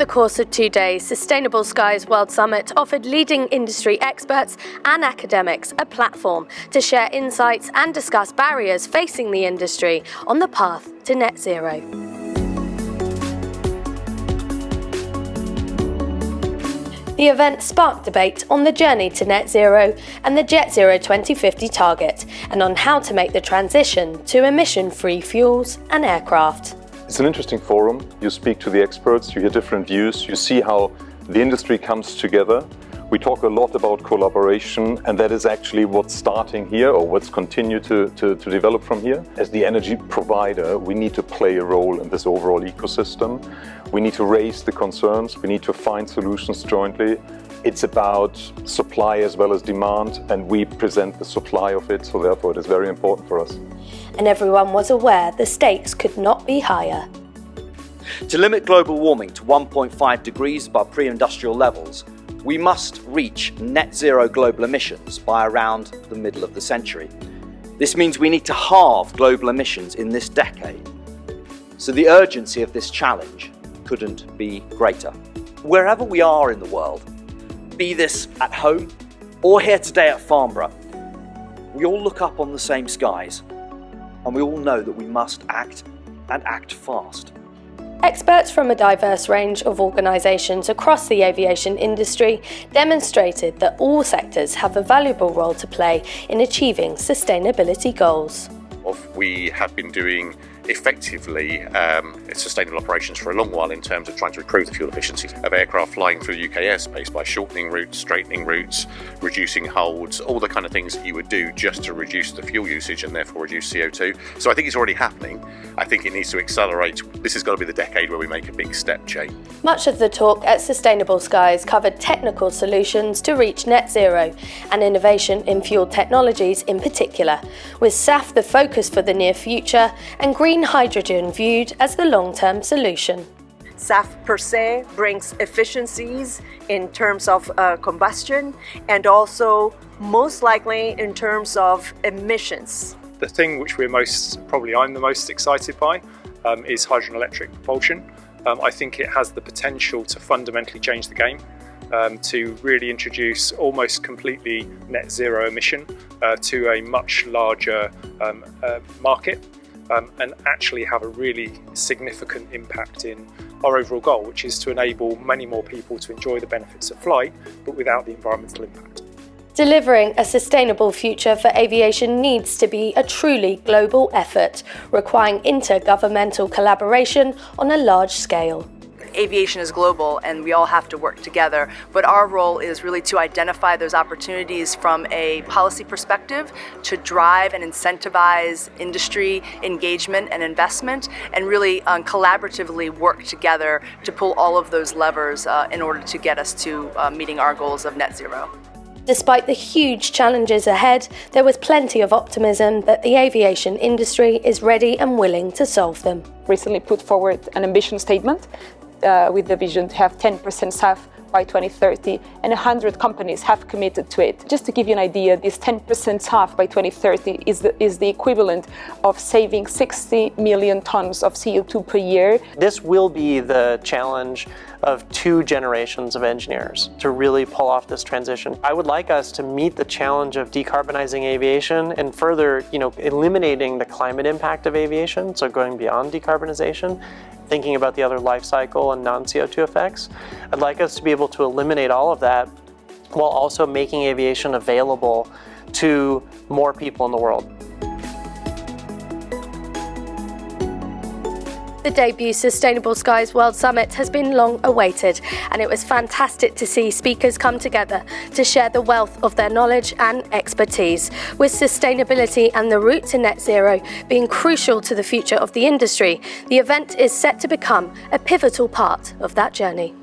the course of 2 days, Sustainable Skies World Summit offered leading industry experts and academics a platform to share insights and discuss barriers facing the industry on the path to net zero. The event sparked debate on the journey to net zero and the Jet Zero 2050 target, and on how to make the transition to emission-free fuels and aircraft. It's an interesting forum. You speak to the experts, you hear different views, you see how the industry comes together. We talk a lot about collaboration, and that is actually what's starting here, or what's continued to develop from here. As the energy provider, we need to play a role in this overall ecosystem. We need to raise the concerns, we need to find solutions jointly. It's about supply as well as demand, and we present the supply of it, so therefore it is very important for us. And everyone was aware the stakes could not be higher. To limit global warming to 1.5 degrees above pre-industrial levels, we must reach net zero global emissions by around the middle of the century. This means we need to halve global emissions in this decade. So the urgency of this challenge couldn't be greater. Wherever we are in the world, be this at home or here today at Farnborough, we all look up on the same skies, and we all know that we must act, and act fast. Experts from a diverse range of organisations across the aviation industry demonstrated that all sectors have a valuable role to play in achieving sustainability goals. We have been doing effectively sustainable operations for a long while in terms of trying to improve the fuel efficiency of aircraft flying through the UK airspace by shortening routes, straightening routes, reducing holds, all the kind of things that you would do just to reduce the fuel usage and therefore reduce CO2. So I think it's already happening. I think it needs to accelerate. This has got to be the decade where we make a big step change. Much of the talk at Sustainable Skies covered technical solutions to reach net zero and innovation in fuel technologies in particular, with SAF the focus for the near future and green hydrogen viewed as the long-term solution. SAF per se brings efficiencies in terms of combustion and also most likely in terms of emissions. The thing which I'm the most excited by is hydrogen electric propulsion. I think it has the potential to fundamentally change the game, to really introduce almost completely net zero emission to a much larger market. And actually have a really significant impact in our overall goal, which is to enable many more people to enjoy the benefits of flight, but without the environmental impact. Delivering a sustainable future for aviation needs to be a truly global effort, requiring intergovernmental collaboration on a large scale. Aviation is global and we all have to work together, but our role is really to identify those opportunities from a policy perspective to drive and incentivize industry engagement and investment, and really collaboratively work together to pull all of those levers in order to get us to meeting our goals of net zero. Despite the huge challenges ahead, there was plenty of optimism that the aviation industry is ready and willing to solve them. Recently put forward an ambition statement with the vision to have 10% SAF by 2030, and 100 companies have committed to it. Just to give you an idea, this 10% SAF by 2030 is the equivalent of saving 60 million tons of CO2 per year. This will be the challenge of 2 generations of engineers to really pull off this transition. I would like us to meet the challenge of decarbonizing aviation and further, eliminating the climate impact of aviation, so going beyond decarbonization, thinking about the other life cycle and non-CO2 effects. I'd like us to be able to eliminate all of that while also making aviation available to more people in the world. The debut Sustainable Skies World Summit has been long awaited, and it was fantastic to see speakers come together to share the wealth of their knowledge and expertise, with sustainability and the route to net zero being crucial to the future of the industry. The event is set to become a pivotal part of that journey.